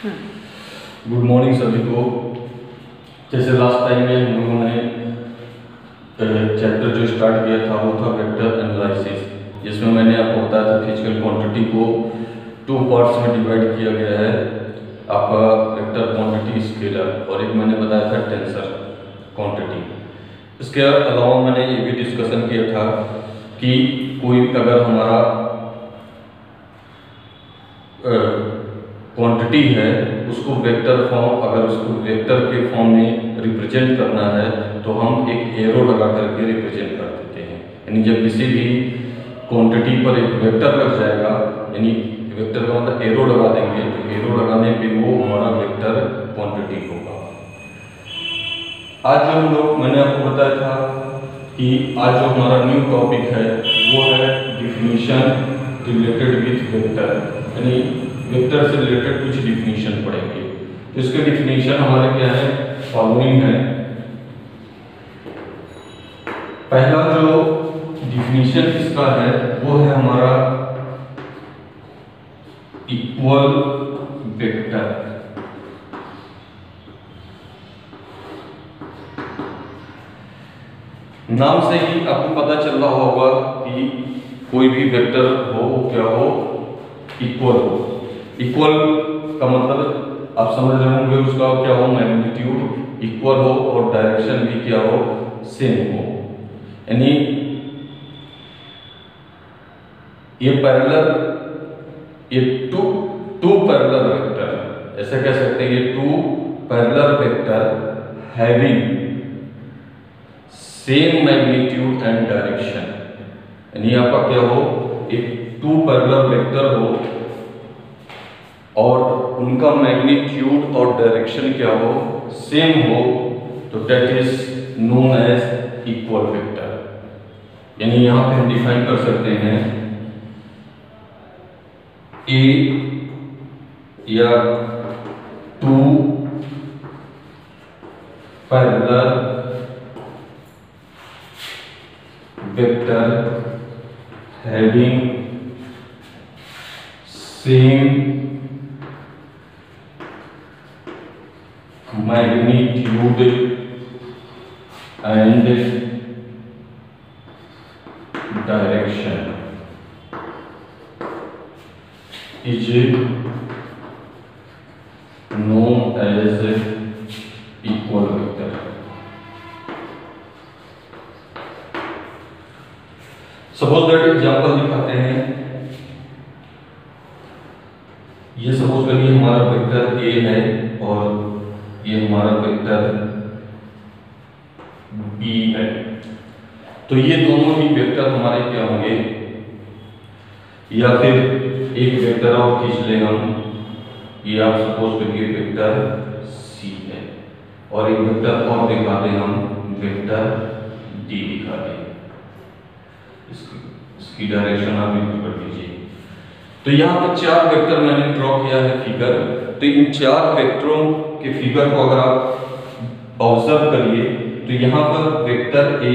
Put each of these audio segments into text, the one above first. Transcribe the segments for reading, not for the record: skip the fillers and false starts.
Good morning सभी को। जैसे लास्ट टाइम में हम लोगों ने चैप्टर जो स्टार्ट किया था वो था वेक्टर एनालिसिस, जिसमें मैंने आपको बताया था फिजिकल क्वांटिटी को 2 पार्ट्स में डिवाइड किया गया है, आपका वेक्टर क्वांटिटी स्केलर, और एक मैंने बताया था टेंसर क्वांटिटी। इसके अलावा मैंने ये भी डिस्कशन किया था कि कोई अगर हमारा क्वांटिटी है उसको वेक्टर फॉर्म, अगर उसको वेक्टर के फॉर्म में रिप्रेजेंट करना है तो हम एक एरो लगा करके रिप्रेजेंट कर देते हैं। यानी जब किसी भी क्वांटिटी पर एक वेक्टर लग जाएगा, यानी वेक्टर का मतलब एरो लगा देंगे, तो एरो लगाने पे वो हमारा वेक्टर क्वांटिटी होगा। आज जो हम लोग, मैंने आपको बताया था कि आज जो हमारा न्यू टॉपिक है वो है डिफिनीशन रिलेटेड विथ वेक्टर, यानी वेक्टर से रिलेटेड कुछ डिफिनीशन पढ़ेंगे। तो इसके डिफिनीशन हमारे क्या है, फॉलोइंग है। पहला जो डिफिनीशन इसका है वो है हमारा इक्वल वेक्टर। नाम से ही आपको पता चल रहा होगा कि कोई भी वेक्टर हो वो क्या हो, इक्वल हो। इक्वल का मतलब आप समझ रहे होंगे, उसका क्या हो, मैग्नीट्यूड इक्वल हो और डायरेक्शन भी क्या हो, सेम हो। यानी ये पैरेलल, ये टू पैरेलल वेक्टर, ऐसे कह सकते हैं ये 2 parallel vector having same magnitude and direction. यानी आपका क्या हो, एक 2 पैरेलल वेक्टर हो और उनका मैग्नीट्यूड और डायरेक्शन क्या हो, सेम हो, तो that is known as equal vector. यानी यहां पे हम डिफाइन कर सकते हैं ए या 2 parallel vector having same magnitude and direction is known as equal vector। Suppose that example दिखाते हैं। ये सपोज करिए हमारा वेक्टर ए है और ये हमारा वेक्टर बी है, तो ये दोनों ही वेक्टर हमारे क्या होंगे, या फिर एक वेक्टर और खींच ले हम, ये आप सपोज करिए वेक्टर सी है, और एक वेक्टर और दिखा दें हम, वेक्टर डी दिखा दें। इसकी डायरेक्शन आप इंटू कर दीजिए। तो यहाँ पे 4 वेक्टर मैंने ड्रॉ किया है फिगर। तो इन 4 वेक्टरों के फिगर को अगर आप ऑब्जर्व करिए तो यहाँ पर वेक्टर ए,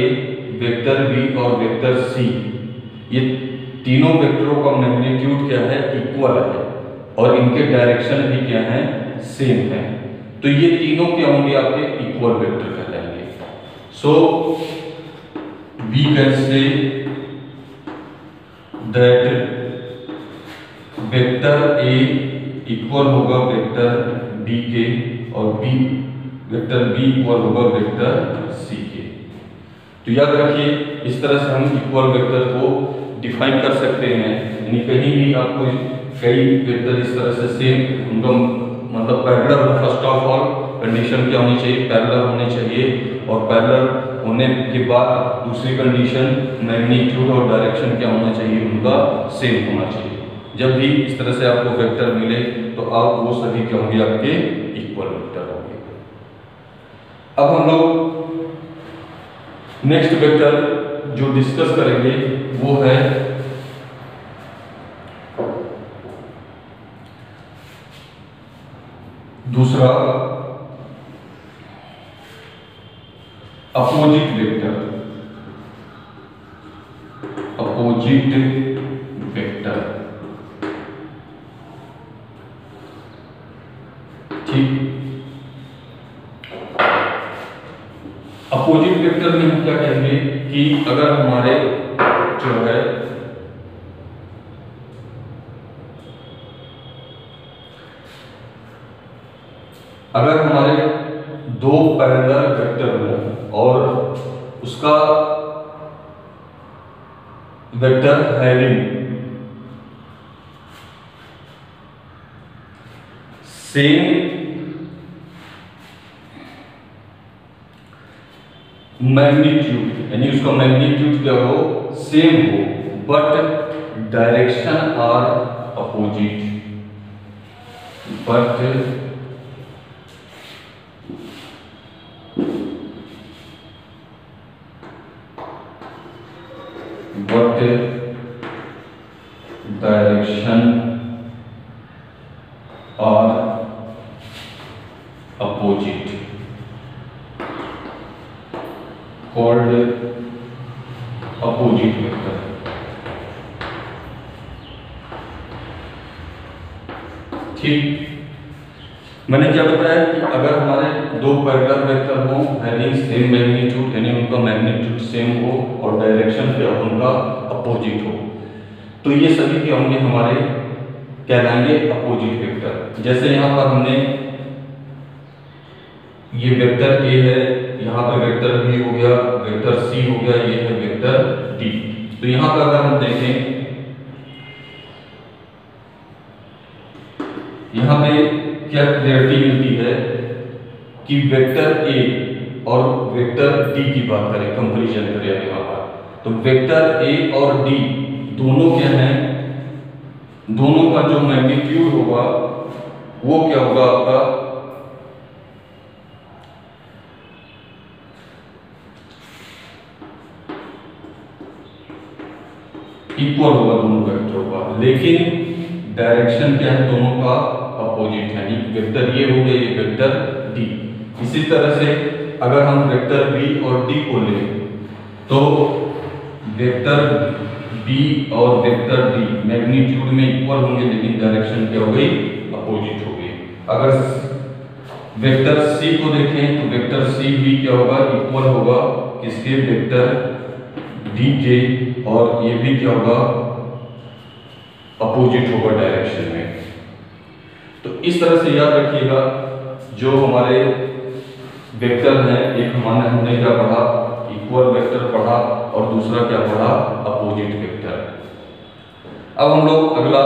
वेक्टर बी और वेक्टर सी, ये तीनों वेक्टरों का मैग्नीट्यूड क्या है, इक्वल है, और इनके डायरेक्शन भी क्या है, सेम है। तो ये तीनों क्या होंगे, आपके इक्वल वेक्टर कहलाएंगे। So we can say that vector A equal होगा वेक्टर बी के, और वेक्टर बी इक्वल होगा वेक्टर सी के। तो याद रखिए, इस तरह से हम इक्वल वेक्टर को डिफाइन कर सकते हैं। यानी कहीं भी आपको कई वेक्टर इस तरह से सेम, उनका मतलब पैरेलल हो। फर्स्ट ऑफ ऑल कंडीशन क्या होनी चाहिए, पैरेलल होने चाहिए, और पैरेलल होने के बाद दूसरी कंडीशन मैग्नीट्यूड और डायरेक्शन क्या होना चाहिए, उनका सेम होना चाहिए। जब भी इस तरह से आपको वेक्टर मिले तो आप वो सभी क्या होंगे, आपके इक्वल वेक्टर होंगे। अब हम लोग नेक्स्ट वेक्टर जो डिस्कस करेंगे वो है दूसरा अपोजिट वेक्टर। अपोजिट वेक्टर ठीक। अपोजिट वेक्टर में हम क्या कहेंगे कि अगर हमारे जो है अगर हमारे दो पैरेलल वेक्टर हो और उसका वेक्टर हैविंग सेम मैग्नीट्यूड, यानी उसका मैग्नीट्यूड क्या हो, सेम हो, but direction are opposite, but direction are opposite, called opposite vector. ठीक, मैंने क्या बताया कि अगर हमारे दो पैरेलल वेक्टर हो हैविंग सेम मैग्नीट्यूड, यानी उनका मैग्नीट्यूड सेम हो और डायरेक्शन क्या हो, उनका अपोजिट हो, तो ये सभी क्या होंगे, हमारे कहलाएंगे अपोजिट वेक्टर। जैसे यहाँ पर हमने ये वेक्टर ए है, यहाँ पर वेक्टर बी हो गया, वेक्टर सी हो गया, ये है वेक्टर डी। तो यहाँ पर अगर हम देखें, यहाँ पे क्या क्लियरिटी मिलती है कि वेक्टर ए और वेक्टर डी की बात करें, कंपैरिजन करें यहाँ पर, तो वेक्टर ए और डी दोनों क्या हैं, दोनों का जो मैग्नीट्यूड होगा वो क्या होगा, आपका इक्वल होगा दोनों वेक्टरों का, लेकिन डायरेक्शन क्या है दोनों का अपोजिट है, यानी वेक्टर ये हो गया, ये वेक्टर डी। इसी तरह से अगर हम वेक्टर बी और डी को लें तो वेक्टर बी और वेक्टर डी मैग्नीट्यूड में इक्वल होंगे, लेकिन डायरेक्शन क्या हो गई, अपोजिट हो गई। अगर वेक्टर सी को देखें तो वेक्टर सी भी क्या होगा, इक्वल होगा किसके, वेक्टर डी के, और ये भी क्या होगा, अपोजिट होगा डायरेक्शन में। तो इस तरह से याद रखिएगा, जो हमारे वेक्टर हैं, एक हमने क्या पढ़ा, इक्वल वेक्टर पढ़ा, और दूसरा क्या पढ़ा, अपोजिट वेक्टर। अब हम लोग अगला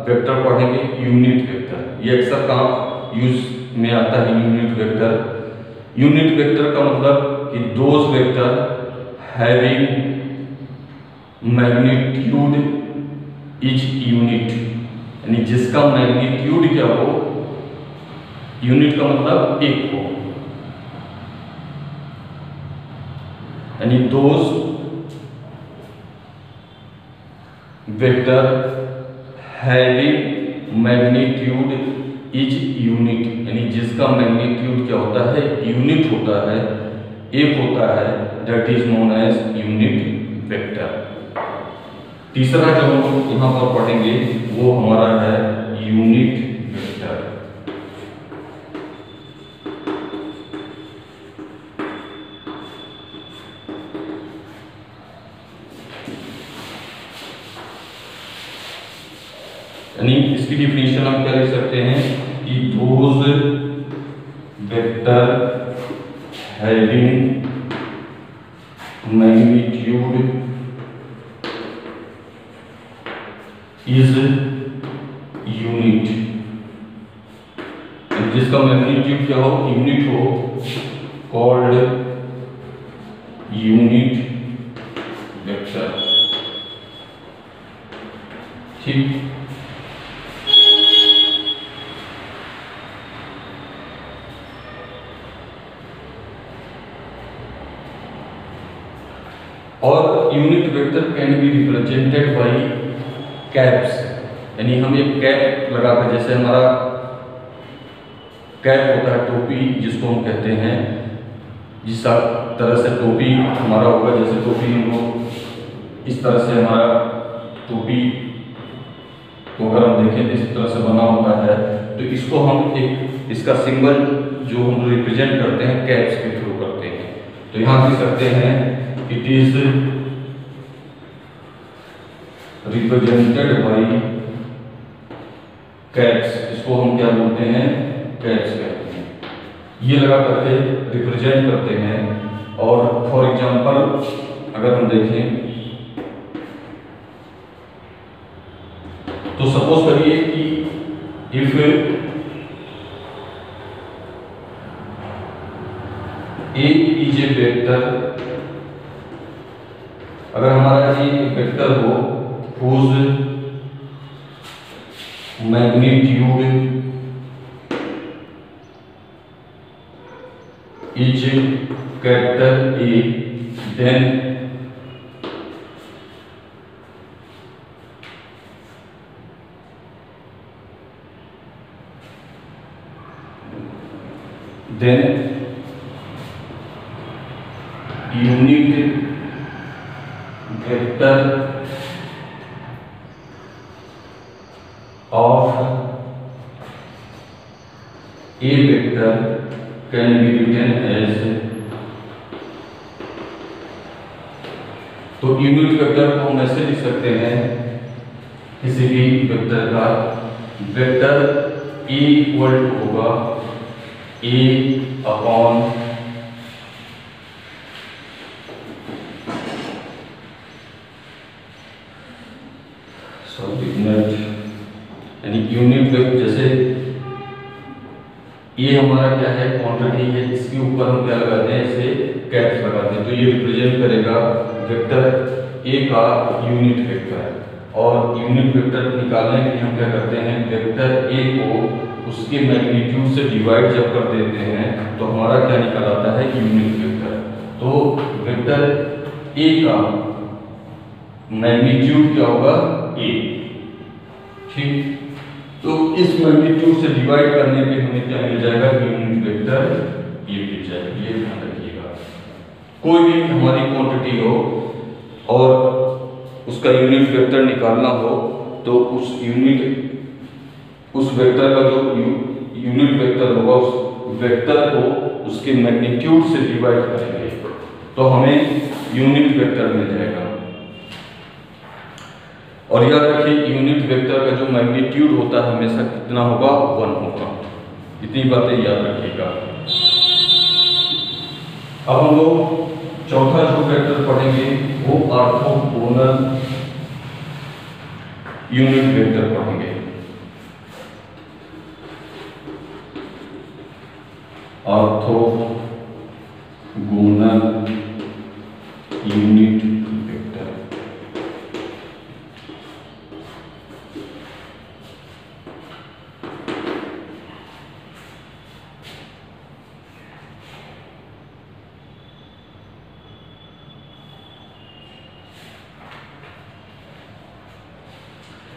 वेक्टर पढ़ेंगे, यूनिट वेक्टर। ये अक्सर काम यूज में आता है, यूनिट वेक्टर। यूनिट वेक्टर का मतलब कि those vector having magnitude is unit, यानी जिसका मैग्नीट्यूड क्या हो, यूनिट का मतलब एक हो, यानी those vector having magnitude is unit, यानी जिसका मैग्नीट्यूड क्या होता है, यूनिट होता है, एक होता है, that is known as unit vector. तीसरा जो हम लोग यहाँ पर पढ़ेंगे वो हमारा है यूनिट वेक्टर। यानी इसकी डिफिनेशन हम क्या लिख सकते हैं कि those vector having magnitude is unit, जिसका मैग्नीट्यूड क्या हो, यूनिट हो, कॉल्ड यूनिट वेक्टर। ठीक, और unit vector can be represented by caps, यानी हम एक कैप लगाकर, जैसे हमारा कैप होता है, टोपी जिसको हम कहते हैं, जिस तरह से टोपी हमारा होगा, जैसे टोपी हम लोग इस तरह से हमारा टोपी को अगर हम देखें तो इस तरह से बना होता है, तो तो इसको हम एक इसका सिंबल जो हम रिप्रेजेंट करते हैं कैप्स के थ्रू करते हैं। तो यहाँ लिख सकते हैं it is represented by caps, इसको हम क्या बोलते हैं, कैप्स कहते हैं। ये लगा करके रिप्रेजेंट करते हैं। और फॉर एग्जांपल अगर हम देखें तो सपोज करिए कि if A is a vector, अगर हमारा एक वेक्टर हो whose magnitude is capital A, then unit vector of a vector can be written as, तो यूनिट वेक्टर को हम ऐसे लिख सकते हैं किसी भी वेक्टर का, वेक्टर ए इक्वल टू होगा ए अपॉन यानी यूनिट वेक्टर, जैसे ये हमारा क्या है, क्वांटिटी है, इसके ऊपर हम क्या लगाते हैं, इसे कैप्स लगाते हैं। तो ये रिप्रेजेंट करेगा वेक्टर ए का यूनिट वेक्टर। और यूनिट वेक्टर निकालने के लिए हम क्या करते हैं, वेक्टर ए को उसके मैग्नीट्यूड से डिवाइड जब कर देते हैं तो हमारा क्या निकल आता है, यूनिट वेक्टर। तो वेक्टर ए का मैग्नीट्यूड क्या होगा, ए, ठीक। तो इस मैग्नीट्यूड से डिवाइड करने पे हमें क्या मिल जाएगा, यूनिट वेक्टर ये मिल जाएगा। ये ध्यान रखिएगा, कोई भी हमारी क्वांटिटी हो और उसका यूनिट वेक्टर निकालना हो तो उस वेक्टर का जो यूनिट वेक्टर होगा उस वेक्टर को उसके मैग्नीट्यूड से डिवाइड करेंगे तो हमें यूनिट वेक्टर मिल जाएगा। और याद रखिए यूनिट वेक्टर का जो मैग्नीट्यूड होता है हमेशा कितना होगा, 1 होगा। इतनी बातें याद रखिएगा। अब हम लोग चौथा जो वेक्टर पढ़ेंगे वो ऑर्थोगोनल यूनिट वेक्टर पढ़ेंगे। ऑर्थोगोनल यूनिट वेक्टर,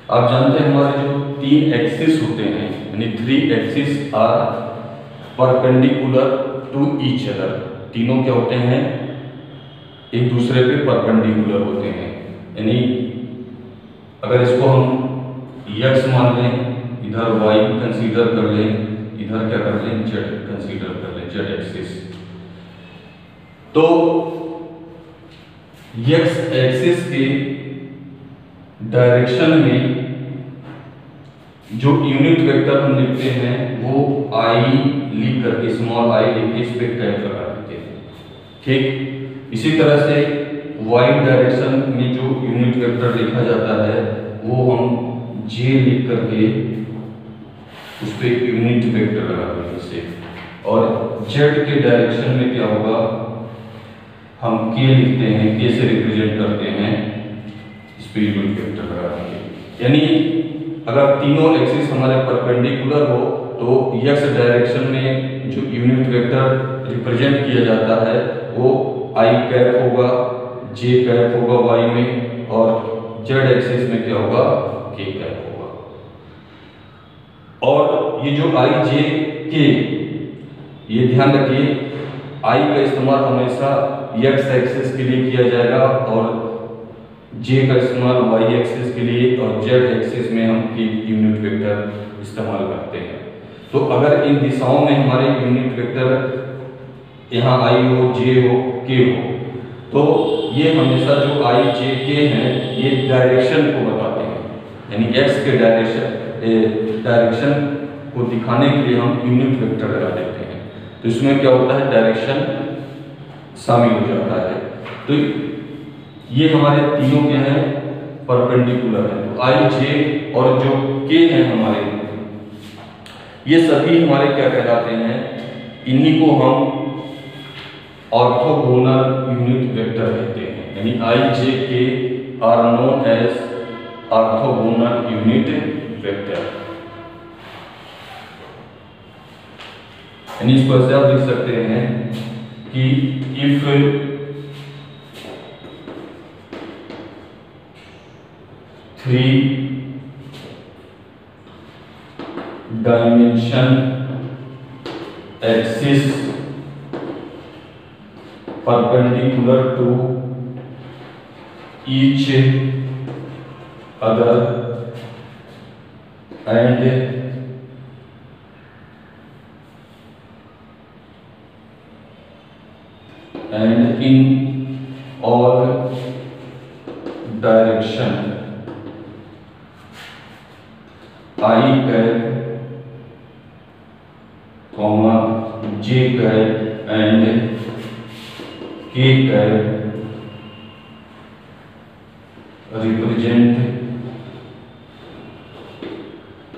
आप जानते हैं हमारे जो 3 एक्सिस होते हैं, यानी 3 axis are perpendicular to each other. तीनों क्या होते हैं, एक दूसरे पे परपेंडिकुलर होते हैं। यानी अगर इसको हम x मान लें, इधर y कंसीडर कर लें, इधर क्या कर लें, z कंसीडर कर लें, z एक्सिस। तो x एक्सिस के डायरेक्शन में जो यूनिट वेक्टर हम लिखते हैं वो i लिख करके, स्मॉल i लिख के इस पे कैप लगा देते हैं, ठीक। इसी तरह से y डायरेक्शन में जो यूनिट वेक्टर लिखा जाता है वो हम j लिख करके उस पे यूनिट वेक्टर लगा देंगे इसे। और z के डायरेक्शन में क्या होगा, हम k लिखते हैं, k से रिप्रेजेंट करते हैं, इस पे यूनिट वेक्टर लगा देंगे। यानी अगर तीनों एक्सिस हमारे परपेंडिकुलर हो तो x डायरेक्शन में जो यूनिट वेक्टर रिप्रेजेंट किया जाता है वो i कैप होगा, j कैप होगा y में, और z एक्सिस में क्या होगा, k कैप होगा। और ये जो i j k, ये ध्यान रखिए i का इस्तेमाल हमेशा x एक्सिस के लिए किया जाएगा और j का इस्तेमाल y एक्सिस के लिए, और z एक्सिस में हम k यूनिट वेक्टर इस्तेमाल करते हैं। तो अगर इन दिशाओं में हमारे यूनिट वेक्टर यहाँ आई हो, जे हो, के हो, तो ये हमेशा जो आई, जे, के हैं ये डायरेक्शन को बताते हैं, यानी एक्स के डायरेक्शन को दिखाने के लिए हम यूनिट वेक्टर लगा देते हैं। तो इसमें क्या होता है, डायरेक्शन शामिल हो जाता है। तो ये हमारे तीनों क्या हैं, परपेंडिकुलर है। तो आई, जे और जो के हैं हमारे, ये सभी हमारे क्या कहलाते हैं, इन्हीं को हम ऑर्थोगोनल यूनिट वेक्टर कहते हैं। यानी I, J, K are known as orthogonal unit vector. यानी इसको ऐसे आप लिख सकते हैं कि if three dimension axis perpendicular to each other and in all direction I cap, j cap and k cap represent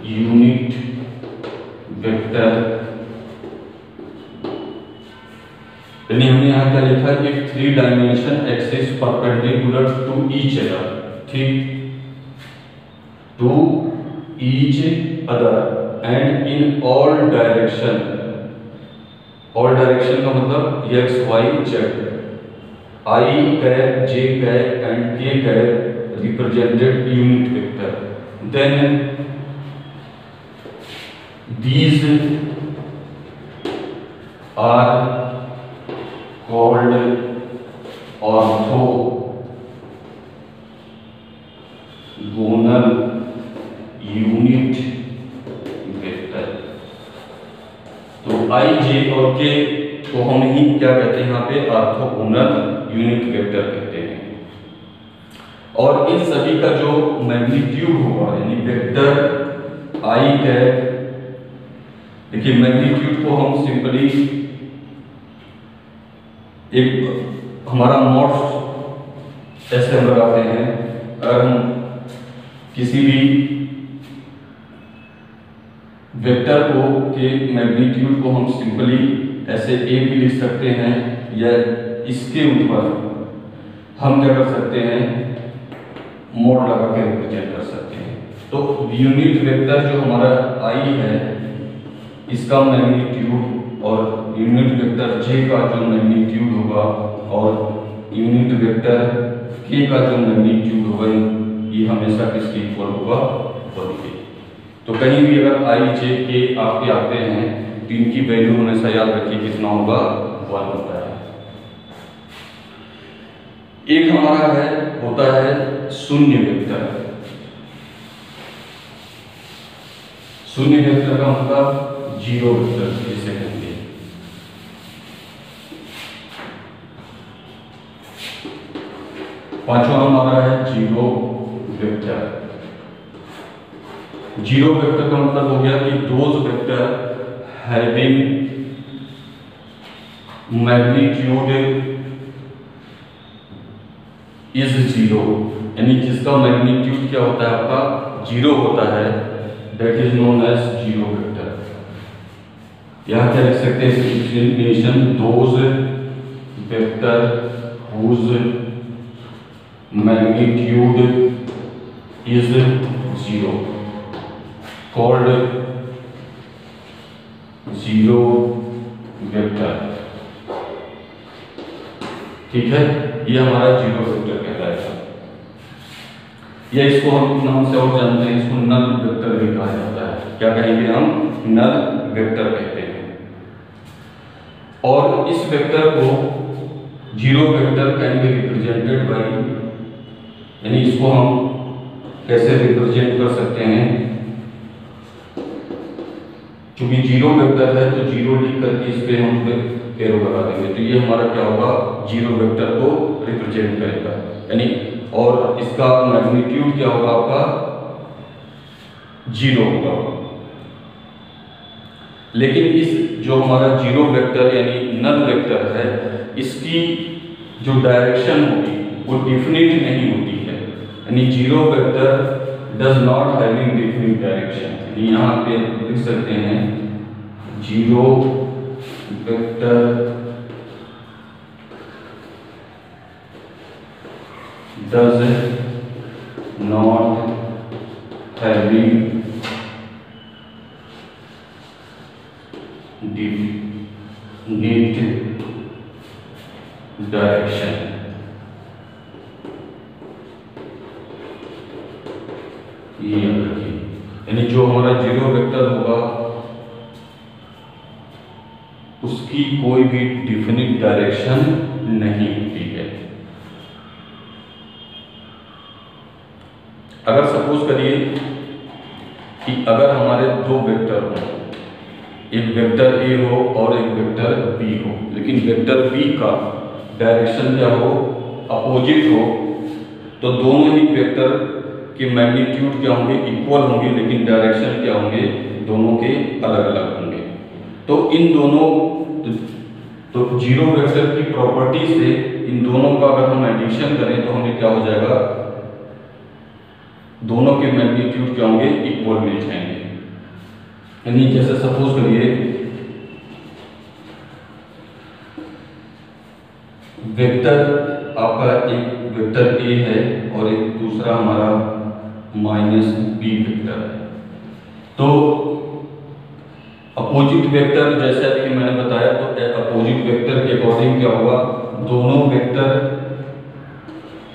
unit vector। यानी हमने यहाँ क्या लिखा है, if three dimension axis perpendicular to each other, ठीक, to each other and in all direction. All direction का मतलब x, y, z. I cap, j cap and k cap represented unit vector. Then these are called orthogonal unit vector। तो I, j और k को हम ही क्या कहते हैं, यहाँ पे ऑर्थोगोनल यूनिट वेक्टर कहते हैं। और इन सभी का जो मैग्नीट्यूड होगा, यानी वेक्टर आई कैप, देखिए मैग्नीट्यूड को हम सिंपली एक हमारा मॉड ऐसे हम लगाते हैं। अगर हम किसी भी वेक्टर को के मैग्नीट्यूड को हम सिंपली ऐसे ए भी लिख सकते हैं, या इसके ऊपर हम क्या कर सकते हैं, मोड लगा के रिप्रेजेंट कर सकते हैं। तो यूनिट वेक्टर जो हमारा आई है, इसका मैग्नीट्यूड और यूनिट वेक्टर जे का जो मैग्नीट्यूड होगा और यूनिट वेक्टर के का जो मैग्नीट्यूड होगा, ये हमेशा किसके इक्वल होगा, वन के। तो कहीं भी अगर आई, जे, के आपके आते हैं तो इनकी वैल्यू हमेशा याद रखिए कितना होगा, 1 होता है। एक हमारा होता है शून्य वेक्टर। शून्य वेक्टर का मतलब जीरो वेक्टर जिसे कहेंगे। पांचवा हमारा है जीरो वेक्टर। जीरो वेक्टर का मतलब हो गया कि those vector having magnitude is zero, यानी जिसका मैग्नीट्यूड क्या होता है, आपका जीरो होता है, that is known as zero vector. यहां क्या लिख सकते हैं definition, those vector whose magnitude is zero called zero vector. ठीक है, ये हमारा जीरो वेक्टर कहलाएगा। या इसको हम नाम से और जानते हैं, इसको नल वेक्टर भी कहा जाता है। क्या कहेंगे हम, नल वेक्टर कहते हैं। और इस वेक्टर को zero vector can be represented by, यानी इसको हम कैसे रिप्रेजेंट कर सकते हैं, चूंकि जीरो वेक्टर है तो जीरो लिख करके इस पे हम एरो लगा देंगे, तो ये हमारा क्या होगा, जीरो वेक्टर को रिप्रेजेंट करेगा, यानी और इसका मैग्नीट्यूड क्या होगा आपका, जीरो होगा। लेकिन इस जो हमारा जीरो वेक्टर यानी नल वेक्टर है, इसकी जो डायरेक्शन होगी वो डिफिनिट नहीं होती है, यानी zero vector does not having definite direction. यहाँ पे लिख सकते हैं zero vector does not having definite direction. ये याद रखिए, यानी जो हमारा जीरो वेक्टर होगा उसकी कोई भी डिफिनिट डायरेक्शन नहीं होती है। अगर सपोज करिए कि अगर हमारे दो वेक्टर हो, एक वेक्टर ए हो और एक वेक्टर बी हो, लेकिन वेक्टर बी का डायरेक्शन क्या हो, अपोजिट हो, तो दोनों ही वेक्टर के मैग्नीट्यूड क्या होंगे, इक्वल होंगे, लेकिन डायरेक्शन क्या होंगे, दोनों के अलग अलग होंगे। तो इन दोनों तो जीरो वेक्टर की प्रॉपर्टी से इन दोनों का अगर हम एडिशन करें तो हमें क्या हो जाएगा, दोनों के मैग्नीट्यूड क्या होंगे, इक्वल मिल जाएंगे। यानी जैसे सपोज करिए वेक्टर आपका एक वेक्टर ए है और एक दूसरा हमारा माइनस बी वेक्टर है, तो अपोजिट वेक्टर जैसा कि मैंने बताया, तो अपोजिट वेक्टर के अकॉर्डिंग क्या होगा, दोनों वेक्टर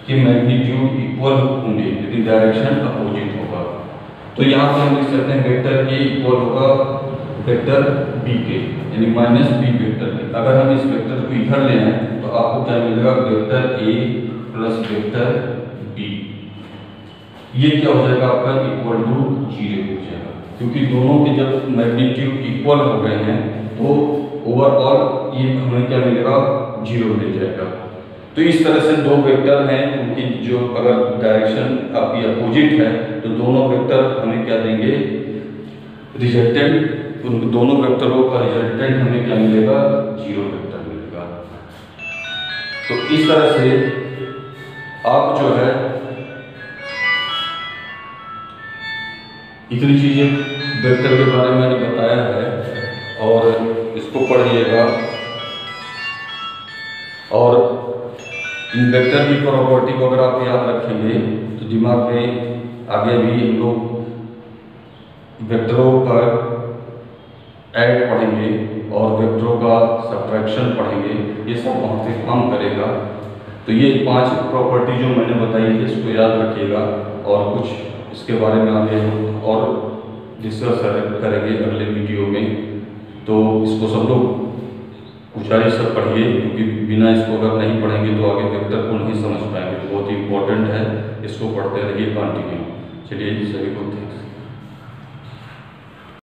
के मैग्नीट्यूड इक्वल होंगे लेकिन डायरेक्शन अपोजिट होगा। तो यहाँ पे हम लिख सकते हैं वेक्टर ए इक्वल होगा वेक्टर बी के, यानी माइनस बी वेक्टर के। अगर हम इस वेक्टर को इधर ले आए तो आपको क्या मिलेगा, vector A plus vector B, ये क्या हो जाएगा आपका, इक्वल टू जीरो हो जाएगा, क्योंकि दोनों के जब मैग्नीट्यूड इक्वल हो गए हैं तो ओवरऑल ये हमें क्या मिलेगा, जीरो मिल जाएगा। तो इस तरह से दो वेक्टर हैं, उनकी जो अगर डायरेक्शन आपकी अपोजिट है तो दोनों वेक्टर हमें क्या देंगे, रिजल्टेंट, उन दोनों वेक्टरों का रिजल्टेंट हमें क्या मिलेगा, जीरो वेक्टर मिलेगा। तो इस तरह से आप जो है इतनी चीजें वेक्टर के बारे में मैंने बताया है और इसको पढ़िएगा, और इन वेक्टर की प्रॉपर्टी को अगर आप याद रखेंगे तो दिमाग में आगे भी हम लोग वेक्टरों का ऐड पढ़ेंगे और वेक्टरों का सब्ट्रैक्शन पढ़ेंगे, ये सब वहाँ से काम करेगा। तो ये 5 प्रॉपर्टी जो मैंने बताई है इसको याद रखिएगा, और कुछ इसके बारे में आगे हम और डिस्कस करेंगे अगले वीडियो में। तो इसको सब लोग गुजारिश से पढ़िए, क्योंकि बिना इसको अगर नहीं पढ़ेंगे तो आगे वेक्टर को नहीं समझ पाएंगे। तो बहुत ही इंपॉर्टेंट है, इसको पढ़ते रहिए कंटिन्यू। चलिए सभी को थैंक्स।